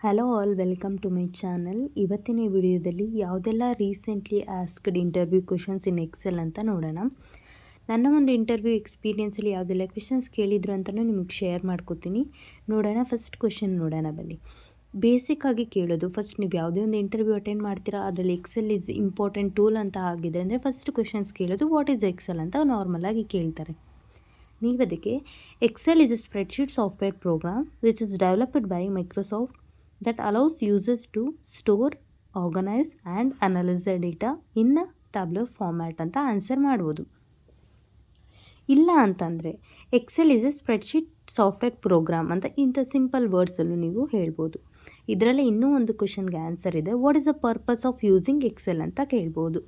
Hello all, welcome to my channel. ಇವತ್ತಿನ ವಿಡಿಯೋದಲ್ಲಿ ಯಾವುದೆಲ್ಲ recently asked interview questions in Excel ಅಂತ ನೋಡೋಣ. ನನ್ನ ಒಂದು ಇಂಟರ್ವ್ಯೂ ಎಕ್ಸ್ಪೀರಿಯೆನ್ಸಲ್ಲಿ ಯಾವುದೆಲ್ಲ ಕ್ವೆಶನ್ಸ್ ಕೇಳಿದ್ರು ಅಂತಲೂ ನಿಮಗೆ ಶೇರ್ ಮಾಡ್ಕೋತೀನಿ. ನೋಡೋಣ. ಫಸ್ಟ್ ಕ್ವೆಶನ್ ನೋಡೋಣ ಬನ್ನಿ. ಬೇಸಿಕ್ಕಾಗಿ ಕೇಳೋದು, ಫಸ್ಟ್ ನೀವು ಯಾವುದೇ ಒಂದು ಇಂಟರ್ವ್ಯೂ ಅಟೆಂಡ್ ಮಾಡ್ತೀರಾ ಅದರಲ್ಲಿ ಎಕ್ಸೆಲ್ ಈಸ್ ಇಂಪಾರ್ಟೆಂಟ್ ಟೂಲ್ ಅಂತ ಆಗಿದೆ ಅಂದರೆ ಫಸ್ಟ್ ಕ್ವೆಶನ್ಸ್ ಕೇಳೋದು ವಾಟ್ ಈಸ್ ಎಕ್ಸೆಲ್ ಅಂತ ನಾರ್ಮಲಾಗಿ ಕೇಳ್ತಾರೆ. ನೀವು ಅದಕ್ಕೆ Excel is a spreadsheet software program which is developed by Microsoft that allows users to store, organize and analyze the data in a tabular format ಅಂತ ಆನ್ಸರ್ ಮಾಡ್ಬೋದು. ಇಲ್ಲ ಅಂತಂದರೆ Excel is a spreadsheet software program ಅಂತ ಇಂಥ simple ವರ್ಡ್ಸಲ್ಲೂ ನೀವು ಹೇಳ್ಬೋದು. ಇದರಲ್ಲೇ ಇನ್ನೂ ಒಂದು ಕ್ವೆಶನ್ಗೆ ಆನ್ಸರ್ ಇದೆ. What is the purpose of using Excel ಅಂತ ಕೇಳ್ಬೋದು.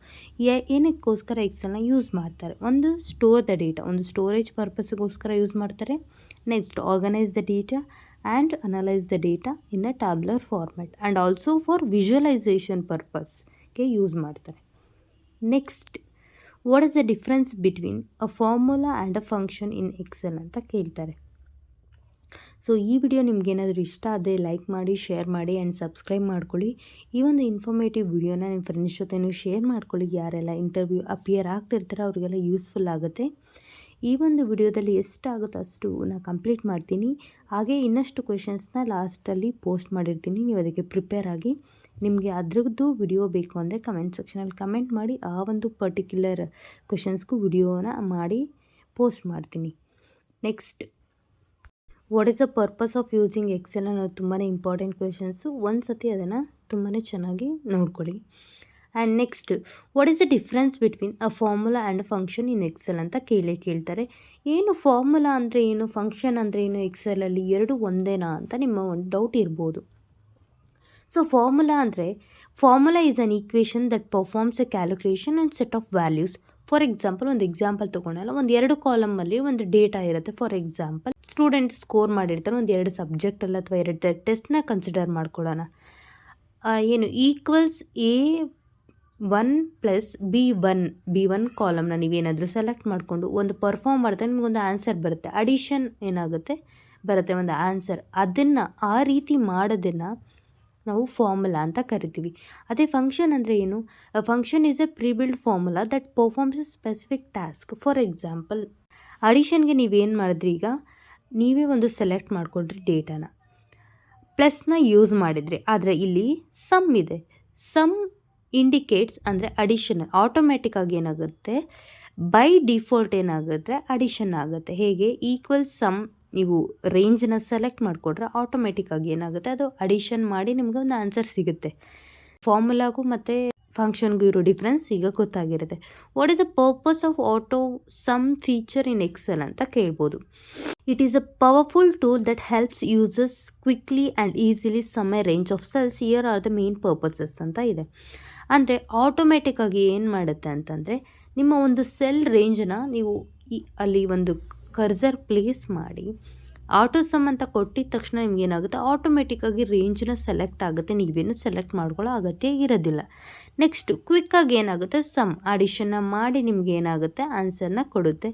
ಏನಕ್ಕೋಸ್ಕರ ಎಕ್ಸೆಲ್ನ ಯೂಸ್ ಮಾಡ್ತಾರೆ? ಒಂದು ಸ್ಟೋರ್ ದ ಡೇಟಾ, ಒಂದು ಸ್ಟೋರೇಜ್ ಪರ್ಪಸ್ಗೋಸ್ಕರ ಯೂಸ್ ಮಾಡ್ತಾರೆ. Next organise the data and analyze the data in a tabular format and also for visualization purpose use ಮಾಡ್ತಾರೆ. Next, what is the difference between a formula and a function in Excel ಅಂತ ಕೇಳ್ತಾರೆ. So ಈ video ನಿಮಗೇನಾದರೂ ಇಷ್ಟ ಆದರೆ like ಮಾಡಿ, share ಮಾಡಿ and subscribe ಮಾಡ್ಕೊಳ್ಳಿ. ಈ ಒಂದು ಇನ್ಫಾರ್ಮೇಟಿವ್ ವಿಡಿಯೋನ ನಿಮ್ಮ ಫ್ರೆಂಡ್ಸ್ ಜೊತೆನೂ ಶೇರ್ ಮಾಡ್ಕೊಳ್ಳಿ. ಯಾರೆಲ್ಲ ಇಂಟರ್ವ್ಯೂ ಅಪಿಯರ್ ಆಗ್ತಿರ್ತಾರೆ ಅವರಿಗೆಲ್ಲ ಯೂಸ್ಫುಲ್ ಆಗುತ್ತೆ. ಈ ಒಂದು ವಿಡಿಯೋದಲ್ಲಿ ಎಷ್ಟಾಗುತ್ತೋ ಅಷ್ಟು ನಾನು ಕಂಪ್ಲೀಟ್ ಮಾಡ್ತೀನಿ. ಹಾಗೆ ಇನ್ನಷ್ಟು ಕ್ವೆಶನ್ಸ್ನ ಲಾಸ್ಟಲ್ಲಿ ಪೋಸ್ಟ್ ಮಾಡಿರ್ತೀನಿ. ನೀವು ಅದಕ್ಕೆ ಪ್ರಿಪೇರ್ ಆಗಿ. ನಿಮಗೆ ಅದ್ರದ್ದು ವಿಡಿಯೋ ಬೇಕು ಅಂದರೆ ಕಮೆಂಟ್ ಸೆಕ್ಷನಲ್ಲಿ ಕಮೆಂಟ್ ಮಾಡಿ, ಆ ಒಂದು ಪರ್ಟಿಕ್ಯುಲರ್ ಕ್ವೆಶನ್ಸ್ಗೂ ವಿಡಿಯೋನ ಮಾಡಿ ಪೋಸ್ಟ್ ಮಾಡ್ತೀನಿ. Next, what is the purpose of using Excel ಅನ್ನೋದು ತುಂಬಾ ಇಂಪಾರ್ಟೆಂಟ್ ಕ್ವೆಶನ್ಸು. ಒಂದು ಸತಿ ಅದನ್ನು ತುಂಬಾ ಚೆನ್ನಾಗಿ ನೋಡ್ಕೊಳ್ಳಿ. And next, what is the difference between a formula and function in Excel ಅಂತ ಕೇಳ್ತಾರೆ. ಏನು ಫಾರ್ಮುಲಾ ಅಂದರೆ ಏನು, ಫಂಕ್ಷನ್ ಅಂದರೆ ಏನು, ಎಕ್ಸೆಲಲ್ಲಿ ಎರಡು ಒಂದೇನಾ ಅಂತ ನಿಮ್ಮ ಒಂದು ಡೌಟ್ ಇರ್ಬೋದು. So formula is an equation that performs A calculation and set of values. For example, ಒಂದು ಎಕ್ಸಾಂಪಲ್ ತೊಗೊಂಡಲ್ಲ, ಒಂದು 2 ಕಾಲಮಲ್ಲಿ ಒಂದು ಡೇಟಾ ಇರುತ್ತೆ. ಫಾರ್ ಎಕ್ಸಾಂಪಲ್, ಸ್ಟೂಡೆಂಟ್ ಸ್ಕೋರ್ ಮಾಡಿರ್ತಾರೆ ಒಂದು 2 ಸಬ್ಜೆಕ್ಟಲ್ಲಿ ಅಥವಾ 2 ಟೆಸ್ಟ್ನ ಕನ್ಸಿಡರ್ ಮಾಡ್ಕೊಳ್ಳೋಣ. ಏನು ಈಕ್ವಲ್ಸ್ A1 + B1 ಕಾಲಮ್ನ ನೀವೇನಾದರೂ ಸೆಲೆಕ್ಟ್ ಮಾಡಿಕೊಂಡು ಒಂದು ಪರ್ಫಾರ್ಮ್ ಮಾಡಿದ್ರೆ ನಿಮಗೊಂದು ಆನ್ಸರ್ ಬರುತ್ತೆ. ಅಡಿಷನ್ ಏನಾಗುತ್ತೆ ಬರುತ್ತೆ ಒಂದು ಆನ್ಸರ್. ಅದನ್ನು ಆ ರೀತಿ ಮಾಡೋದನ್ನು ನಾವು ಫಾರ್ಮುಲಾ ಅಂತ ಕರಿತೀವಿ. ಅದೇ ಫಂಕ್ಷನ್ ಅಂದರೆ ಏನು? Function is a prebuilt formula that performs a specific task. For example, ಅಡಿಷನ್ಗೆ ನೀವೇನು ಮಾಡಿದ್ರಿ, ಈಗ ನೀವೇ ಒಂದು ಸೆಲೆಕ್ಟ್ ಮಾಡಿಕೊಂಡ್ರಿ ಡೇಟಾನ, ಪ್ಲಸ್ನ ಯೂಸ್ ಮಾಡಿದ್ರಿ. ಆದರೆ ಇಲ್ಲಿ ಸಮ್ ಇದೆ. ಸಮ್ ಇಂಡಿಕೇಟ್ಸ್ ಅಂದರೆ ಅಡಿಷನ್. ಆಟೋಮ್ಯಾಟಿಕ್ಕಾಗಿ ಏನಾಗುತ್ತೆ, ಬೈ ಡಿಫಾಲ್ಟ್ ಏನಾಗುತ್ತೆ, ಅಡಿಷನ್ ಆಗುತ್ತೆ. ಹೇಗೆ? ಈಕ್ವಲ್ ಸಮ್ ನೀವು ರೇಂಜನ್ನ ಸೆಲೆಕ್ಟ್ ಮಾಡಿಕೊಂಡ್ರೆ ಆಟೋಮೆಟಿಕ್ಕಾಗಿ ಏನಾಗುತ್ತೆ, ಅದು ಅಡಿಷನ್ ಮಾಡಿ ನಿಮ್ಗೆ ಒಂದು ಆನ್ಸರ್ ಸಿಗುತ್ತೆ. ಫಾರ್ಮುಲಾಗೂ ಮತ್ತು ಫಂಕ್ಷನ್ಗೂ ಇರೋ ಡಿಫ್ರೆನ್ಸ್ ಈಗ ಗೊತ್ತಾಗಿರುತ್ತೆ. What is the purpose of auto sum feature in Excel ಅಂತ ಕೇಳ್ಬೋದು. It is a powerful tool that helps users quickly and easily sum a range of cells. Here are the main purposes ಅಂತ ಇದೆ. ಅಂದರೆ ಆಟೋಮೆಟಿಕ್ಕಾಗಿ ಏನು ಮಾಡುತ್ತೆ ಅಂತಂದರೆ, ನಿಮ್ಮ ಒಂದು ಸೆಲ್ ರೇಂಜನ್ನ ನೀವು ಅಲ್ಲಿ ಒಂದು ಕರ್ಸರ್ ಪ್ಲೇಸ್ ಮಾಡಿ ಆಟೋ ಸಮ್ ಅಂತ ಕೊಟ್ಟಿದ ತಕ್ಷಣ ನಿಮಗೇನಾಗುತ್ತೆ, ಆಟೋಮೆಟಿಕ್ಕಾಗಿ ರೇಂಜನ್ನ ಸೆಲೆಕ್ಟ್ ಆಗುತ್ತೆ. ನೀವೇನು ಸೆಲೆಕ್ಟ್ ಮಾಡ್ಕೊಳ್ಳೋ ಅಗತ್ಯ ಇರೋದಿಲ್ಲ. ನೆಕ್ಸ್ಟು ಕ್ವಿಕ್ಕಾಗಿ ಏನಾಗುತ್ತೆ, ಸಮ್ ಅಡಿಷನ್ನ ಮಾಡಿ ನಿಮಗೇನಾಗುತ್ತೆ ಆನ್ಸರ್ನ ಕೊಡುತ್ತೆ.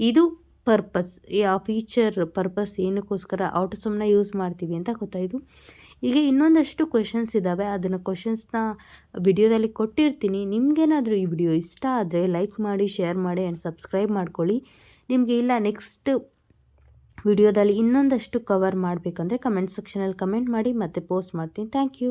ಇದು ಪರ್ಪಸ್. ಆ ಫೀಚರ್ ಪರ್ಪಸ್ ಏನಕ್ಕೋಸ್ಕರ ಆಟೋ ಸಮ್ನ ಯೂಸ್ ಮಾಡ್ತೀವಿ ಅಂತ ಗೊತ್ತಾಯಿತು. ಈಗ ಇನ್ನೊಂದಷ್ಟು ಕ್ವೆಶನ್ಸ್ ಇದ್ದಾವೆ. ಅದನ್ನು ಕ್ವೆಶನ್ಸ್ನ ವಿಡಿಯೋದಲ್ಲಿ ಕೊಟ್ಟಿರ್ತೀನಿ. ನಿಮಗೇನಾದರೂ ಈ ವಿಡಿಯೋ ಇಷ್ಟ ಆದರೆ ಲೈಕ್ ಮಾಡಿ, ಶೇರ್ ಮಾಡಿ ಆ್ಯಂಡ್ ಸಬ್ಸ್ಕ್ರೈಬ್ ಮಾಡ್ಕೊಳ್ಳಿ. ನಿಮಗೆ ಇಲ್ಲ ನೆಕ್ಸ್ಟ್ ವಿಡಿಯೋದಲ್ಲಿ ಇನ್ನೊಂದಷ್ಟು ಕವರ್ ಮಾಡಬೇಕಂದ್ರೆ ಕಮೆಂಟ್ ಸೆಕ್ಷನಲ್ಲಿ ಕಮೆಂಟ್ ಮಾಡಿ ಮತ್ತೆ ಪೋಸ್ಟ್ ಮಾಡ್ತೀನಿ. Thank you.